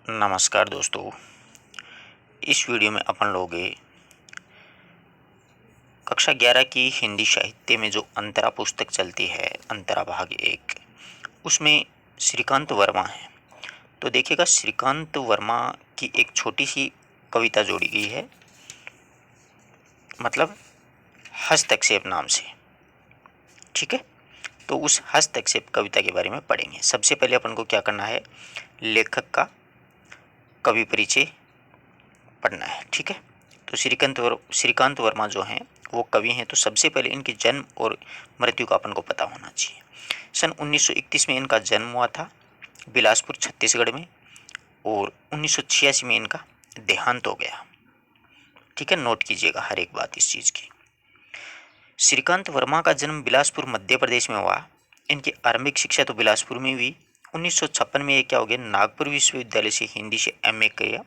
नमस्कार दोस्तों। इस वीडियो में अपन लोग कक्षा 11 की हिंदी साहित्य में जो अंतरा पुस्तक चलती है, अंतरा भाग 1, उसमें श्रीकांत वर्मा है। तो देखिएगा, श्रीकांत वर्मा की एक छोटी सी कविता जोड़ी गई है, मतलब हस्तक्षेप नाम से। ठीक है, तो उस हस्तक्षेप कविता के बारे में पढ़ेंगे। सबसे पहले अपन को क्या करना है, लेखक का कवि परिचय पढ़ना है। ठीक है, तो श्रीकांत वर्मा जो हैं वो कवि हैं। तो सबसे पहले इनके जन्म और मृत्यु का अपन को पता होना चाहिए। सन 1931 में इनका जन्म हुआ था बिलासपुर छत्तीसगढ़ में, और 1986 में इनका देहांत हो गया। ठीक है, नोट कीजिएगा हर एक बात इस चीज़ की। श्रीकांत वर्मा का जन्म बिलासपुर मध्य प्रदेश में हुआ। इनकी आरंभिक शिक्षा तो बिलासपुर में हुई। 1956 में ये क्या हो गया, नागपुर विश्वविद्यालय से हिंदी से एमए किया।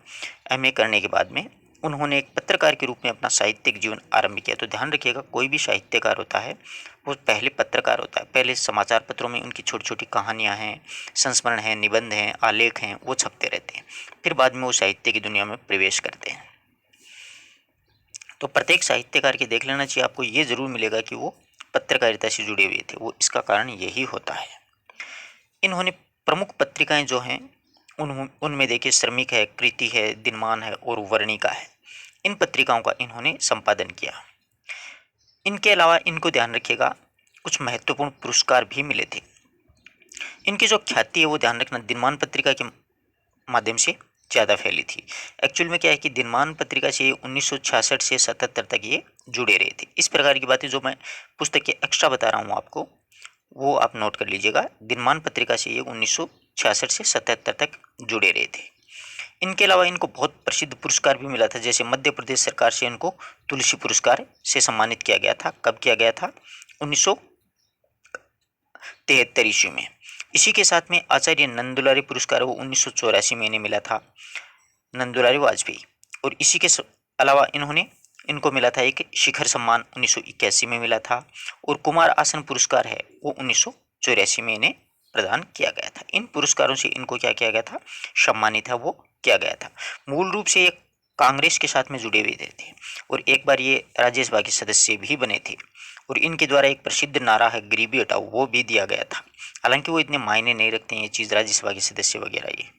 एमए करने के बाद में उन्होंने एक पत्रकार के रूप में अपना साहित्यिक जीवन आरंभ किया। तो ध्यान रखिएगा, कोई भी साहित्यकार होता है वो पहले पत्रकार होता है। पहले समाचार पत्रों में उनकी छोटी छोटी कहानियाँ हैं, संस्मरण हैं, निबंध हैं, आलेख हैं, वो छपते रहते हैं। फिर बाद में वो साहित्य की दुनिया में प्रवेश करते हैं। तो प्रत्येक साहित्यकार के देख लेना चाहिए, आपको ये जरूर मिलेगा कि वो पत्रकारिता से जुड़े हुए थे। वो इसका कारण यही होता है। इन्होंने प्रमुख पत्रिकाएं जो हैं उनमें देखिए, श्रमिक है, कृति है, दिनमान है और वर्णिका है। इन पत्रिकाओं का इन्होंने संपादन किया। इनके अलावा इनको ध्यान रखिएगा, कुछ महत्वपूर्ण पुरस्कार भी मिले थे। इनकी जो ख्याति है वो ध्यान रखना, दिनमान पत्रिका के माध्यम से ज़्यादा फैली थी। एक्चुअल में क्या है कि दिनमान पत्रिका से 1966 से 77 तक ये जुड़े रहे थे। इस प्रकार की बातें जो मैं पुस्तक के एक्स्ट्रा बता रहा हूँ आपको, वो आप नोट कर लीजिएगा। दिनमान पत्रिका से ये 1966 से 77 तक जुड़े रहे थे। इनके अलावा इनको बहुत प्रसिद्ध पुरस्कार भी मिला था। जैसे मध्य प्रदेश सरकार से इनको तुलसी पुरस्कार से सम्मानित किया गया था। कब किया गया था, 1973 ईस्वी में। इसी के साथ में आचार्य नंदुलारी पुरस्कार वो 1984 में इन्हें मिला था, नंदुलारी वाजपेयी। और इसी के अलावा इनको मिला था एक शिखर सम्मान 1981 में मिला था, और कुमार आसन पुरस्कार है वो 1984 में इन्हें प्रदान किया गया था। इन पुरस्कारों से इनको क्या किया गया था, सम्मानित है वो किया गया था। मूल रूप से ये कांग्रेस के साथ में जुड़े हुए थे, और एक बार ये राज्यसभा के सदस्य भी बने थे। और इनके द्वारा एक प्रसिद्ध नारा है, गरीबी हटाओ, वो भी दिया गया था। हालांकि वो इतने मायने नहीं रखते हैं ये चीज़, राज्यसभा के सदस्य वगैरह ये।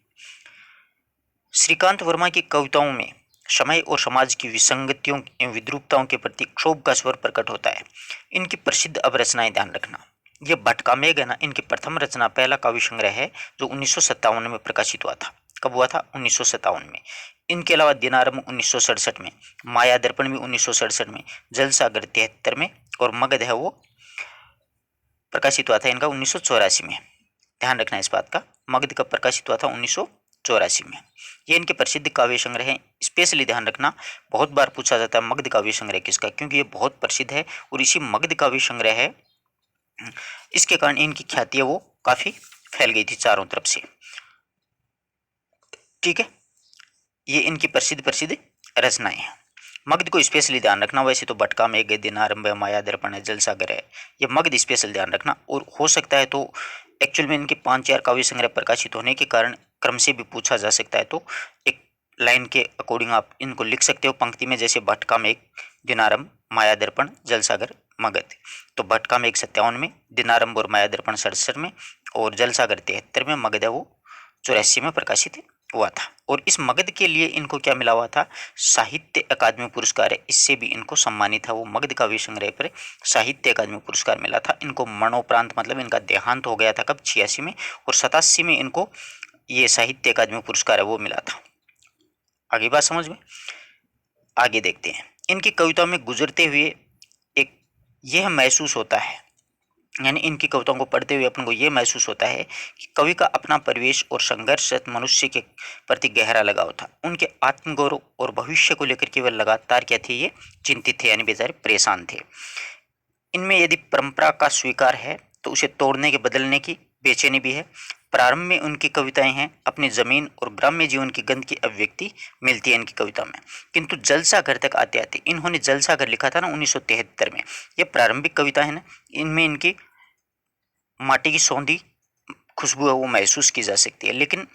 श्रीकांत वर्मा की कविताओं में समय और समाज की विसंगतियों एवं विद्रूपताओं के प्रति क्षोभ का स्वर प्रकट होता है। इनकी प्रसिद्ध अब रचनाएं ध्यान रखना, ये भटका मेघ है ना, इनकी प्रथम रचना, पहला काव्य संग्रह है जो 1957 में प्रकाशित हुआ था। कब हुआ था, 1957 में। इनके अलावा दिनारंभ 1967 में, माया दर्पण भी 1967 में, जलसागर 73 में, और मगध है वो प्रकाशित हुआ था इनका 1984 में। ध्यान रखना इस बात का, मगध कब प्रकाशित हुआ था, 1984 में। ये इनके प्रसिद्ध काव्य संग्रह हैं। स्पेशली ध्यान रखना, बहुत बार पूछा जाता है मगध काव्य संग्रह किसका, क्योंकि ये बहुत प्रसिद्ध है और इसी मगध काव्य संग्रह है, इसके कारण इनकी ख्याति है वो काफी फैल गई थी चारों तरफ से। ठीक है, ये इनकी प्रसिद्ध प्रसिद्ध रचनाएं हैं। मगध को स्पेशली ध्यान रखना। वैसे तो भटका मेघ, दिनारंभ है, माया दर्पण है, जलसागर है, ये मगध स्पेशल ध्यान रखना। और हो सकता है तो एक्चुअल में इनके 5-4 काव्य संग्रह प्रकाशित होने के कारण क्रम से भी पूछा जा सकता है, तो एक लाइन के अकॉर्डिंग आप इनको लिख सकते हो पंक्ति में, जैसे भटका मेघ, दिनारंभ, माया दर्पण, जलसागर, मगध। तो भटका मेघ 57 में, दिनारंभ और माया दर्पण 67 में, और जलसागर 73 में, मगध है वो 84 में प्रकाशित हुआ था। और इस मगध के लिए इनको क्या मिला हुआ था, साहित्य अकादमी पुरस्कार है, इससे भी इनको सम्मानित था। वो मगध काव्य संग्रह पर साहित्य अकादमी पुरस्कार मिला था इनको मरणोपरांत, मतलब इनका देहांत हो गया था कब, 86 में, और 87 में इनको ये साहित्य अकादमी पुरस्कार है वो मिला था। आगे बात समझ में, आगे देखते हैं। इनकी कविताओं में गुजरते हुए एक यह महसूस होता है, यानी इनकी कविताओं को पढ़ते हुए अपन को ये महसूस होता है कि कवि का अपना परिवेश और संघर्षरत मनुष्य के प्रति गहरा लगाव था। उनके आत्मगौरव और भविष्य को लेकर केवल लगातार क्या थे, ये चिंतित थे, यानी बेचारे परेशान थे। इनमें यदि परंपरा का स्वीकार है तो उसे तोड़ने के बदलने की बेचैनी भी है। प्रारंभ में उनकी कविताएं हैं, अपनी जमीन और ग्राम्य जीवन की गंध की अभिव्यक्ति मिलती है इनकी कविता में। किंतु जलसाघर तक आते आते, इन्होंने जलसाघर लिखा था ना 1973 में, ये प्रारंभिक कविता है ना, इनमें इनकी माटी की सौंधी खुशबू है वो महसूस की जा सकती है। लेकिन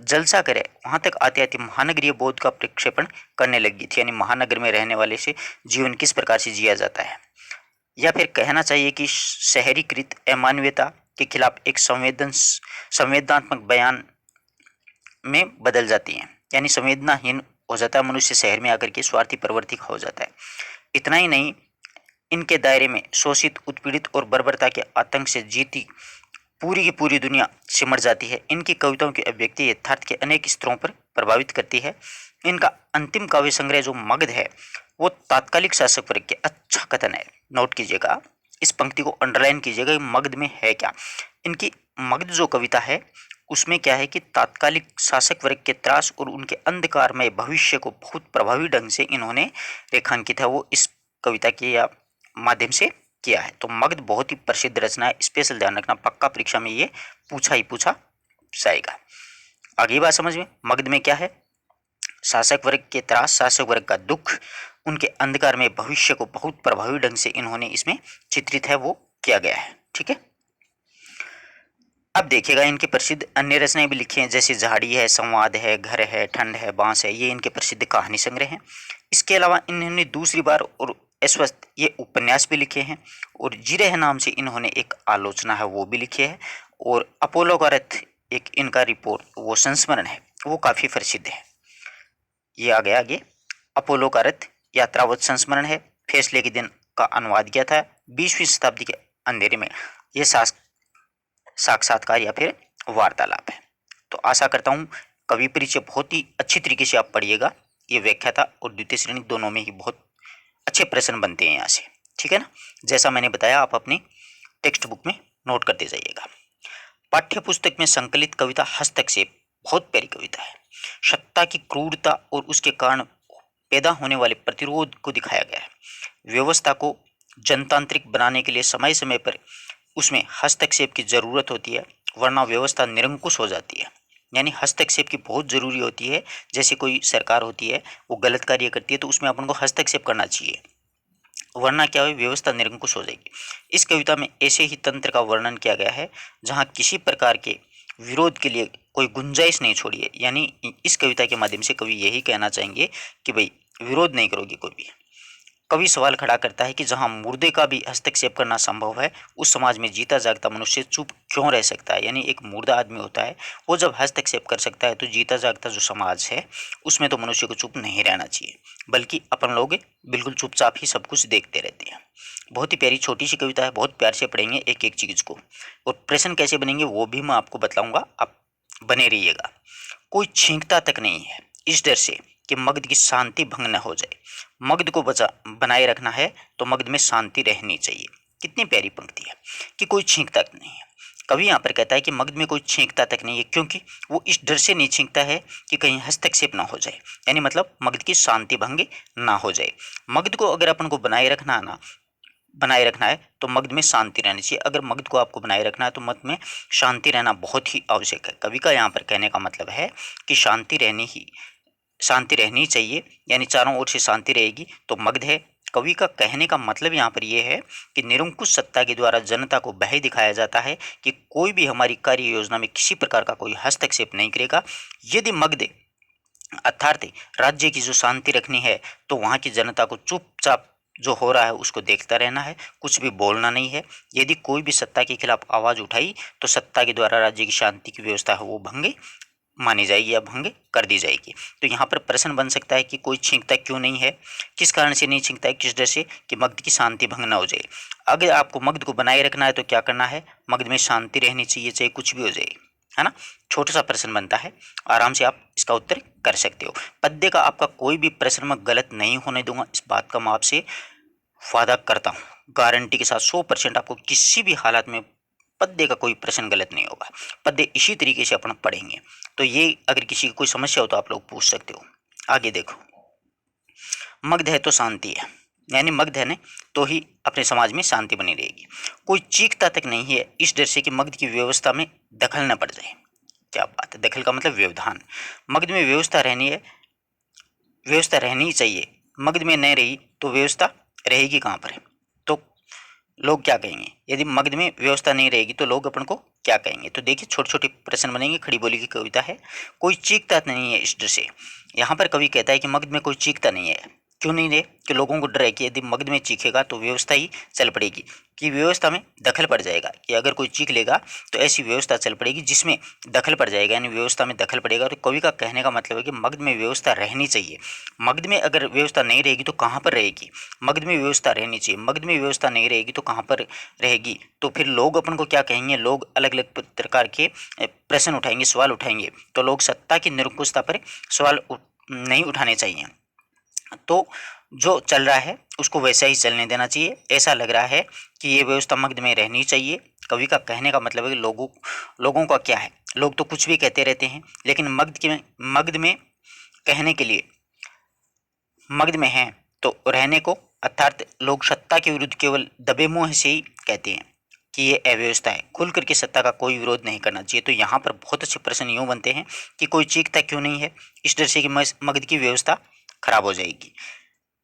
जलसा करे वहाँ तक आते आते महानगरीय बोध का प्रक्षेपण करने लगी थी, यानी महानगर में रहने वाले से जीवन किस प्रकार से जिया जाता है, या फिर कहना चाहिए कि शहरीकृत अमानवीयता के खिलाफ एक संवेदनात्मक बयान में बदल जाती हैं, यानी संवेदनाहीन हो जाता है मनुष्य, शहर में आकर के स्वार्थी प्रवृत्ति हो जाता है। इतना ही नहीं, इनके दायरे में शोषित, उत्पीड़ित और बर्बरता के आतंक से जीती पूरी की पूरी दुनिया सिमट जाती है। इनकी कविताओं की अभिव्यक्ति यथार्थ के अनेक स्तरों पर प्रभावित करती है। इनका अंतिम काव्य संग्रह जो मगध है वो तात्कालिक शासक वर्ग के, अच्छा कथन है, नोट कीजिएगा, इस पंक्ति को अंडरलाइन कीजिएगा, मगध में है क्या। इनकी मगध जो कविता है उसमें क्या है कि तात्कालिक शासक वर्ग के त्रास और उनके अंधकारमय भविष्य को बहुत प्रभावी ढंग से इन्होंने रेखांकित है, वो इस कविता के या माध्यम से किया है। तो मगध बहुत ही प्रसिद्ध रचना है, स्पेशल ध्यान रखना, पक्का परीक्षा में ये पूछा ही पूछा जाएगा। आगे बात समझ में, मगध में क्या है, शासक वर्ग के त्रास, शासक वर्ग का दुख, उनके अंधकार में भविष्य को बहुत प्रभावी ढंग से इन्होंने इसमें चित्रित है, वो किया गया है। ठीक है, अब देखिएगा इनके प्रसिद्ध अन्य रचनाएं भी लिखी हैं, जैसे झाड़ी है, संवाद है, घर है, ठंड है, बांस है, ये इनके प्रसिद्ध कहानी संग्रह हैं। इसके अलावा इन्होंने दूसरी बार और अस्वस्थ ये उपन्यास भी लिखे हैं, और जिरह नाम से इन्होंने एक आलोचना है वो भी लिखी है, और अपोलो का रथ एक इनका रिपोर्ट वो संस्मरण है, वो काफ़ी प्रसिद्ध है। ये आ गया आगे, अपोलो का रथ यात्रावत संस्मरण है, फैसले के दिन का अनुवाद किया था 20वीं शताब्दी के अंधेरे में, ये साक्षात्कार या फिर वार्तालाप है। तो आशा करता हूँ कवि परिचय बहुत ही अच्छी तरीके से आप पढ़िएगा, ये व्याख्याता और द्वितीय श्रेणी दोनों में ही बहुत अच्छे प्रश्न बनते हैं यहाँ से। ठीक है ना, जैसा मैंने बताया आप अपनी टेक्स्ट बुक में नोट करते जाइएगा। पाठ्य पुस्तक में संकलित कविता हस्तक्षेप बहुत प्यारी कविता है। सत्ता की क्रूरता और उसके कारण पैदा होने वाले प्रतिरोध को दिखाया गया है। व्यवस्था को जनतांत्रिक बनाने के लिए समय समय पर उसमें हस्तक्षेप की जरूरत होती है, वरना व्यवस्था निरंकुश हो जाती है। यानी हस्तक्षेप की बहुत जरूरी होती है। जैसे कोई सरकार होती है वो गलत कार्य करती है तो उसमें अपन को हस्तक्षेप करना चाहिए, वरना क्या हो, व्यवस्था निरंकुश हो जाएगी। इस कविता में ऐसे ही तंत्र का वर्णन किया गया है जहाँ किसी प्रकार के विरोध के लिए कोई गुंजाइश नहीं छोड़ी है। यानी इस कविता के माध्यम से कवि यही कहना चाहेंगे कि भाई विरोध नहीं करोगे कोई भी। कवि सवाल खड़ा करता है कि जहां मुर्दे का भी हस्तक्षेप करना संभव है, उस समाज में जीता जागता मनुष्य चुप क्यों रह सकता है। यानी एक मुर्दा आदमी होता है वो जब हस्तक्षेप कर सकता है तो जीता जागता जो समाज है उसमें तो मनुष्य को चुप नहीं रहना चाहिए, बल्कि अपन लोग बिल्कुल चुपचाप ही सब कुछ देखते रहते हैं। बहुत ही प्यारी छोटी सी कविता है, बहुत प्यार से पढ़ेंगे एक एक चीज़ को, और प्रश्न कैसे बनेंगे वो भी मैं आपको बताऊँगा, आप बने रहिएगा। कोई छींकता तक नहीं है इस डर से कि मगध की शांति भंग न हो जाए। मगध को बनाए रखना है तो मगध में शांति रहनी चाहिए। कितनी प्यारी पंक्ति है कि कोई छींकता नहीं है। कवि यहाँ पर कहता है कि मगध में कोई छींकता तक नहीं है, क्योंकि वो इस डर से नहीं छींकता है कि कहीं हस्तक्षेप ना हो जाए, यानी मतलब मगध की शांति भंग ना हो जाए। मगध को अगर अपन को बनाए रखना है तो मगध में शांति रहनी चाहिए। अगर मगध को आपको बनाए रखना है तो मगध में शांति रहना बहुत ही आवश्यक है। कवि का यहाँ पर कहने का मतलब है कि शांति रहनी चाहिए, यानी चारों ओर से शांति रहेगी तो मगध है। कवि का कहने का मतलब यहाँ पर यह है कि निरंकुश सत्ता के द्वारा जनता को भय दिखाया जाता है कि कोई भी हमारी कार्य योजना में किसी प्रकार का कोई हस्तक्षेप नहीं करेगा। यदि मगध अर्थात राज्य की जो शांति रखनी है तो वहाँ की जनता को चुपचाप जो हो रहा है उसको देखता रहना है, कुछ भी बोलना नहीं है। यदि कोई भी सत्ता के खिलाफ आवाज़ उठाई तो सत्ता के द्वारा राज्य की शांति की व्यवस्था है वो भंग मानी जाएगी या भंग कर दी जाएगी। तो यहाँ पर प्रश्न बन सकता है कि कोई छींकता क्यों नहीं है, किस कारण से नहीं छींकता है, किस डर से, कि मगध की शांति भंग ना हो जाए। अगर आपको मगध को बनाए रखना है तो क्या करना है, मगध में शांति रहनी चाहिए, चाहे कुछ भी हो जाए, है ना। छोटा सा प्रश्न बनता है, आराम से आप इसका उत्तर कर सकते हो। पद्य का आपका कोई भी प्रश्न मैं गलत नहीं होने दूंगा, इस बात का मैं आपसे वादा करता हूँ, गारंटी के साथ 100% आपको किसी भी हालत में पद्य का कोई प्रश्न गलत नहीं होगा। पद्य इसी तरीके से अपन पढ़ेंगे। तो ये अगर किसी की कोई समस्या हो तो आप लोग पूछ सकते हो। आगे देखो, मगध है तो शांति है, यानी मगध है ना तो ही अपने समाज में शांति बनी रहेगी। कोई चीखता तक नहीं है इस डर से कि मगध की व्यवस्था में दखल न पड़ जाए। क्या बात है, दखल का मतलब व्यवधान। मगध में व्यवस्था रहनी है, व्यवस्था रहनी चाहिए। मगध में नहीं रही तो व्यवस्था रहेगी कहाँ पर। तो लोग क्या कहेंगे, यदि मगध में व्यवस्था नहीं रहेगी तो लोग अपन को क्या कहेंगे। तो देखिए छोटे छोटे प्रश्न बनेंगे। खड़ी बोली की कविता है। कोई चीखता नहीं है इस डर से। यहाँ पर कवि कहता है कि मगध में कोई चीखता नहीं है। क्यों नहीं रे? कि लोगों को डर है कि यदि मगध में चीखेगा तो व्यवस्था ही चल पड़ेगी, कि व्यवस्था में दखल पड़ जाएगा, कि अगर कोई चीख लेगा तो ऐसी व्यवस्था चल पड़ेगी जिसमें दखल पड़ जाएगा, यानी व्यवस्था में दखल पड़ेगा। तो कवि का कहने का मतलब है कि मगध में व्यवस्था रहनी चाहिए। मगध में अगर व्यवस्था नहीं रहेगी तो कहाँ पर रहेगी? मगध में व्यवस्था रहनी चाहिए। मगध में व्यवस्था नहीं रहेगी तो कहाँ पर रहेगी? तो फिर लोग अपन को क्या कहेंगे? लोग अलग अलग प्रकार के प्रश्न उठाएंगे, सवाल उठाएंगे। तो लोग सत्ता की निरंकुशता पर सवाल नहीं उठाने चाहिए। तो जो चल रहा है उसको वैसा ही चलने देना चाहिए। ऐसा लग रहा है कि ये व्यवस्था मगध में रहनी चाहिए। कवि का कहने का मतलब है कि लोगों का क्या है, लोग तो कुछ भी कहते रहते हैं, लेकिन मगध में कहने के लिए मगध में हैं तो रहने को, अर्थात लोग सत्ता के विरुद्ध केवल दबे मुंह से ही कहते हैं कि ये अव्यवस्था है। खुल करके सत्ता का कोई विरोध नहीं करना चाहिए। तो यहाँ पर बहुत अच्छे प्रश्न यूँ बनते हैं कि कोई चीखता क्यों नहीं है? इस डर से कि मगध की व्यवस्था खराब हो जाएगी,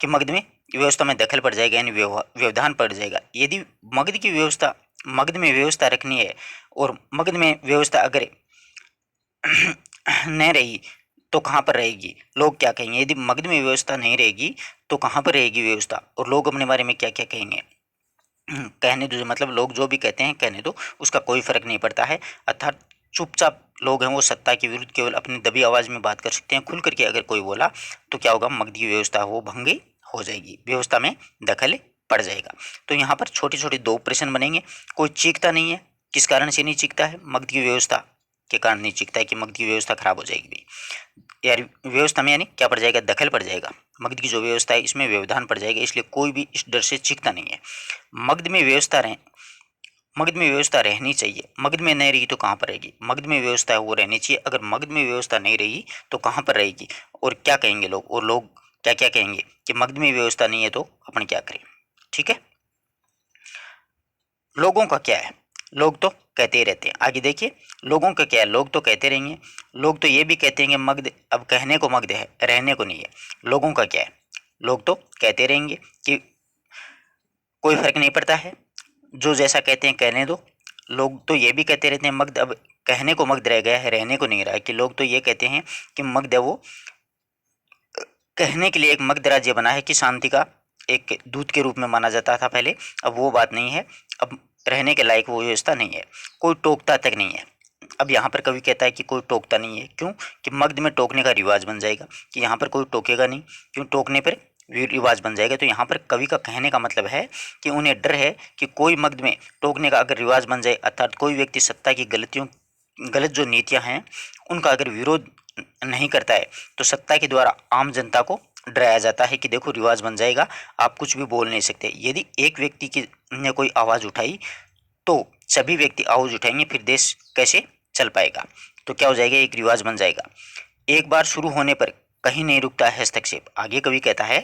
कि मगध में व्यवस्था में दखल पड़ जाएगा, यानी व्यवधान पड़ जाएगा। यदि मगध में व्यवस्था रखनी है और मगध में व्यवस्था अगर न रही तो कहाँ पर रहेगी? लोग क्या कहेंगे? यदि मगध में व्यवस्था नहीं रहेगी तो कहाँ पर रहेगी व्यवस्था, और लोग अपने बारे में क्या क्या कहेंगे? कहने दो, मतलब लोग जो भी कहते हैं कहने दो, उसका कोई फर्क नहीं पड़ता है। अर्थात चुपचाप लोग हैं वो सत्ता के विरुद्ध केवल अपनी दबी आवाज में बात कर सकते हैं। खुल करके अगर कोई बोला तो क्या होगा? मगध की व्यवस्था वो भंगी हो जाएगी, व्यवस्था में दखल पड़ जाएगा। तो यहाँ पर छोटे छोटे दो प्रश्न बनेंगे। कोई चीखता नहीं है, किस कारण से नहीं चीखता है? मगध की व्यवस्था के कारण नहीं चीखता है कि मगध की व्यवस्था खराब हो जाएगी भाई, यार व्यवस्था में यानी क्या पड़ जाएगा? दखल पड़ जाएगा। मगध की जो व्यवस्था है इसमें व्यवधान पड़ जाएगा, इसलिए कोई भी इस डर से चीखता नहीं है। मगध में व्यवस्था रहे मगध में व्यवस्था रहनी चाहिए। मगध में नहीं रही तो कहाँ पर रहेगी? मगध में व्यवस्था है वो रहनी चाहिए। अगर मगध में व्यवस्था नहीं रही तो कहाँ पर रहेगी? और क्या कहेंगे लोग? और लोग क्या क्या कहेंगे कि मगध में व्यवस्था नहीं है तो अपन क्या करें? ठीक है। लोगों का क्या है? लोग तो कहते ही रहते हैं। आगे देखिए लोगों का क्या है? लोग तो कहते रहेंगे। लोग तो ये भी कहते हैं कि मगध, अब कहने को मगध है, रहने को नहीं है। लोगों का क्या है? लोग तो कहते रहेंगे कि कोई फर्क नहीं पड़ता है, जो जैसा कहते हैं कहने दो। लोग तो ये भी कहते रहते हैं मगध, अब कहने को मगध रह गया है, रहने को नहीं रहा है। कि लोग तो ये कहते हैं कि मगध है वो कहने के लिए एक मगध राज्य बना है, कि शांति का एक दूत के रूप में माना जाता था पहले, अब वो बात नहीं है। अब रहने के लायक वो व्यवस्था नहीं है। कोई टोकता तक नहीं है। अब यहाँ पर कवि कहता है कि कोई टोकता नहीं है। क्यों? कि मगध में टोकने का रिवाज बन जाएगा, कि यहाँ पर कोई टोकेगा नहीं। क्यों? टोकने पर रिवाज बन जाएगा। तो यहाँ पर कवि का कहने का मतलब है कि उन्हें डर है कि कोई मगध में टोकने का अगर रिवाज बन जाए, अर्थात कोई व्यक्ति सत्ता की गलत जो नीतियाँ हैं उनका अगर विरोध नहीं करता है तो सत्ता के द्वारा आम जनता को डराया जाता है कि देखो रिवाज बन जाएगा, आप कुछ भी बोल नहीं सकते। यदि एक व्यक्ति की ने कोई आवाज़ उठाई तो सभी व्यक्ति आवाज उठाएंगे, फिर देश कैसे चल पाएगा? तो क्या हो जाएगा? एक रिवाज बन जाएगा। एक बार शुरू होने पर कहीं नहीं रुकता है हस्तक्षेप। आगे कवि कहता है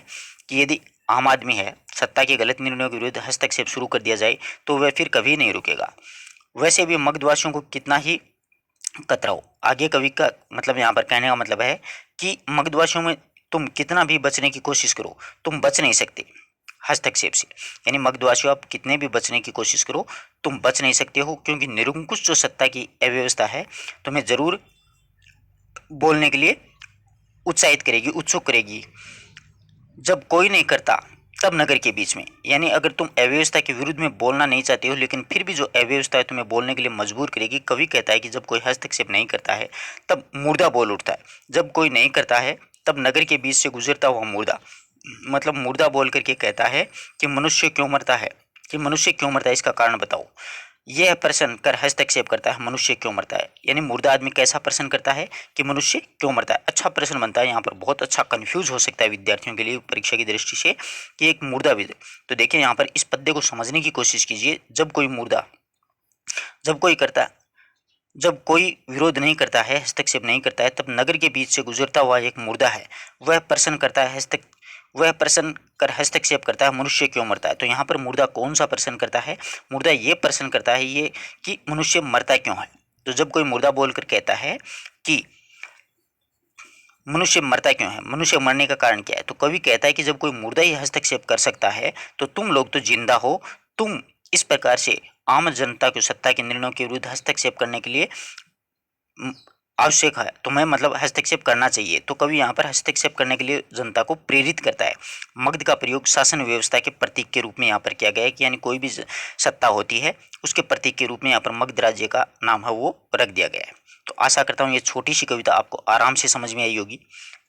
कि यदि आम आदमी है, सत्ता के गलत निर्णयों के विरुद्ध हस्तक्षेप शुरू कर दिया जाए तो वह फिर कभी नहीं रुकेगा। वैसे भी मगधवासियों को कितना ही कतराओ। आगे कवि का मतलब यहाँ पर कहने का मतलब है कि मगधवासियों में तुम कितना भी बचने की कोशिश करो, तुम बच नहीं सकते हस्तक्षेप से। यानी मगधवासियों आप कितने भी बचने की कोशिश करो तुम बच नहीं सकते हो, क्योंकि निरंकुश जो सत्ता की अव्यवस्था है तुम्हें जरूर बोलने के लिए उत्साहित करेगी, उत्सुक करेगी। जब कोई नहीं करता तब नगर के बीच में, यानी अगर तुम अव्यवस्था के विरुद्ध में बोलना नहीं चाहते हो लेकिन फिर भी जो अव्यवस्था है तुम्हें बोलने के लिए मजबूर करेगी। कवि कहता है कि जब कोई हस्तक्षेप नहीं करता है तब मुर्दा बोल उठता है। जब कोई नहीं करता है तब नगर के बीच से गुजरता हुआ मुर्दा, मतलब मुर्दा बोल करके कहता है कि मनुष्य क्यों मरता है, कि मनुष्य क्यों मरता है, इसका कारण बताओ। यह प्रश्न कर हस्तक्षेप करता है, मनुष्य क्यों मरता है। यानी मुर्दा आदमी कैसा प्रश्न करता है कि मनुष्य क्यों मरता है। अच्छा प्रश्न बनता है यहाँ पर, बहुत अच्छा कंफ्यूज हो सकता है विद्यार्थियों के लिए परीक्षा की दृष्टि से कि एक मुर्दा भी। तो देखिए यहाँ पर इस पद्य को समझने की कोशिश कीजिए। जब कोई विरोध नहीं करता है, हस्तक्षेप नहीं करता है, तब नगर के बीच से गुजरता हुआ एक मुर्दा है, वह प्रश्न करता है वह प्रश्न कर हस्तक्षेप करता है, मनुष्य क्यों मरता है। तो यहाँ पर मुर्दा कौन सा प्रश्न करता है? मुर्दा ये प्रश्न करता है ये कि मनुष्य मरता क्यों है। तो जब कोई मुर्दा बोलकर कहता है कि मनुष्य मरता क्यों है, मनुष्य मरने का कारण क्या है, तो कवि कहता है कि जब कोई मुर्दा ही हस्तक्षेप कर सकता है तो तुम लोग तो जिंदा हो, तुम इस प्रकार से आम जनता को सत्ता के निर्णयों के विरुद्ध हस्तक्षेप करने के लिए आवश्यक है, तो मैं मतलब हस्तक्षेप करना चाहिए। तो कवि यहाँ पर हस्तक्षेप करने के लिए जनता को प्रेरित करता है। मगध का प्रयोग शासन व्यवस्था के प्रतीक के रूप में यहाँ पर किया गया है कि यानी कोई भी सत्ता होती है उसके प्रतीक के रूप में यहाँ पर मगध राज्य का नाम है वो रख दिया गया है। तो आशा करता हूँ ये छोटी सी कविता आपको आराम से समझ में आई होगी।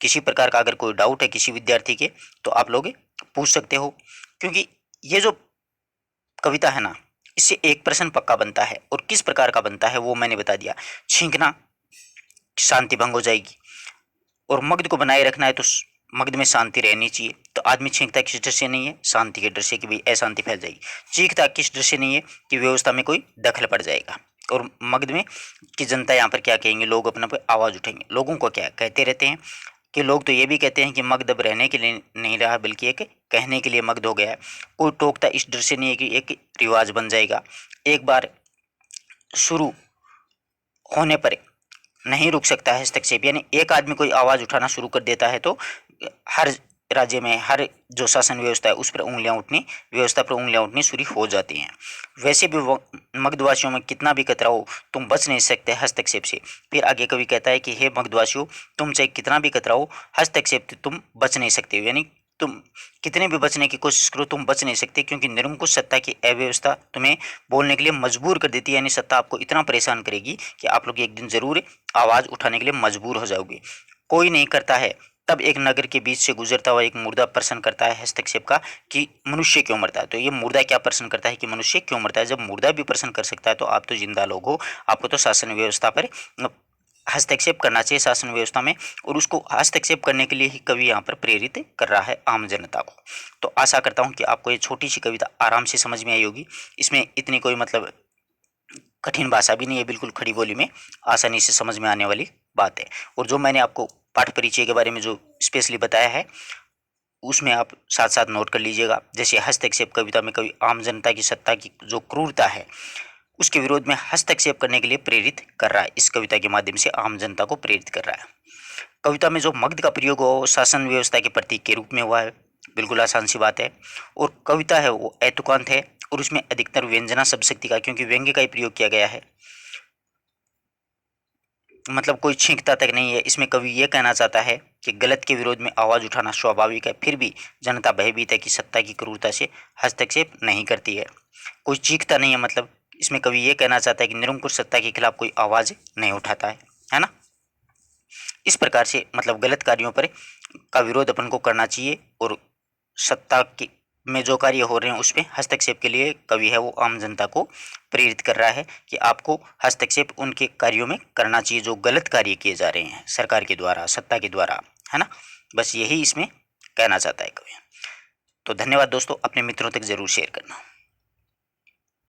किसी प्रकार का अगर कोई डाउट है किसी विद्यार्थी के तो आप लोग पूछ सकते हो, क्योंकि ये जो कविता है ना इससे एक प्रश्न पक्का बनता है, और किस प्रकार का बनता है वो मैंने बता दिया। छींकना शांति भंग हो जाएगी, और मगध को बनाए रखना है तो मगध में शांति रहनी चाहिए। तो आदमी छींकता किस डर से नहीं है? शांति के डर से कि भाई अशांति फैल जाएगी। चीखता किस डर से नहीं है? कि व्यवस्था में कोई दखल पड़ जाएगा। और मगध में कि जनता यहाँ पर क्या कहेंगे, लोग अपने पर आवाज़ उठाएंगे। लोगों को क्या कहते रहते हैं कि लोग तो ये भी कहते हैं कि मगध अब रहने के लिए नहीं रहा बल्कि एक कहने के लिए मगध हो गया है। कोई टोकता इस डर से नहीं है कि एक रिवाज बन जाएगा, एक बार शुरू होने पर नहीं रुक सकता है हस्तक्षेप। यानी एक आदमी कोई आवाज़ उठाना शुरू कर देता है तो हर राज्य में हर जो शासन व्यवस्था है उस पर उंगलियां उठनी, व्यवस्था पर उंगलियां उठनी शुरू हो जाती हैं। वैसे भी मगधवासियों में कितना भी कतराओ तुम बच नहीं सकते हस्तक्षेप से। फिर आगे कवि कहता है कि हे मगधवासियों, तुम चाहे कितना भी कतराओ हस्तक्षेप से तुम बच नहीं सकते। यानी तुम कितने भी बचने की कोशिश करो तुम बच नहीं सकते, क्योंकि निरंकुश सत्ता की अव्यवस्था तुम्हें बोलने के लिए मजबूर कर देती है। यानी सत्ता आपको इतना परेशान करेगी कि आप लोग एक दिन जरूर आवाज़ उठाने के लिए मजबूर हो जाओगे। कोई नहीं करता है। तब एक नगर के बीच से गुजरता हुआ एक मुर्दा प्रश्न करता है हस्तक्षेप का कि मनुष्य क्यों मरता है। तो ये मुर्दा क्या प्रश्न करता है कि मनुष्य क्यों मरता है। जब मुर्दा भी प्रश्न कर सकता है तो आप तो जिंदा लोग हो, आपको तो शासन व्यवस्था पर हस्तक्षेप करना चाहिए, शासन व्यवस्था में। और उसको हस्तक्षेप करने के लिए ही कवि यहाँ पर प्रेरित कर रहा है आम जनता को। तो आशा करता हूँ कि आपको ये छोटी सी कविता आराम से समझ में आई होगी। इसमें इतनी कोई मतलब कठिन भाषा भी नहीं है, बिल्कुल खड़ी बोली में आसानी से समझ में आने वाली बात है। और जो मैंने आपको पाठ परिचय के बारे में जो स्पेशली बताया है उसमें आप साथ साथ नोट कर लीजिएगा। जैसे हस्तक्षेप कविता में कवि आम जनता की सत्ता की जो क्रूरता है उसके विरोध में हस्तक्षेप करने के लिए प्रेरित कर रहा है। इस कविता के माध्यम से आम जनता को प्रेरित कर रहा है। कविता में जो मगध का प्रयोग हो शासन व्यवस्था के प्रतीक के रूप में हुआ है, बिल्कुल आसान सी बात है। और कविता है वो ऐतुकांत है और उसमें अधिकतर व्यंजना शब्द शक्ति का, क्योंकि व्यंग्य का ही प्रयोग किया गया है। मतलब कोई छींकता तक नहीं है। इसमें कवि ये कहना चाहता है कि गलत के विरोध में आवाज़ उठाना स्वाभाविक है, फिर भी जनता भयभीत है कि सत्ता की क्रूरता से हस्तक्षेप नहीं करती है। कोई चीखता नहीं है, मतलब इसमें कवि ये कहना चाहता है कि निरंकुश सत्ता के खिलाफ कोई आवाज़ नहीं उठाता है ना। इस प्रकार से मतलब गलत कार्यों पर का विरोध अपन को करना चाहिए, और सत्ता की में जो कार्य हो रहे हैं उस पर हस्तक्षेप के लिए कवि है वो आम जनता को प्रेरित कर रहा है कि आपको हस्तक्षेप उनके कार्यों में करना चाहिए जो गलत कार्य किए जा रहे हैं सरकार के द्वारा, सत्ता के द्वारा, है ना। बस यही इसमें कहना चाहता है कवि। तो धन्यवाद दोस्तों, अपने मित्रों तक जरूर शेयर करना।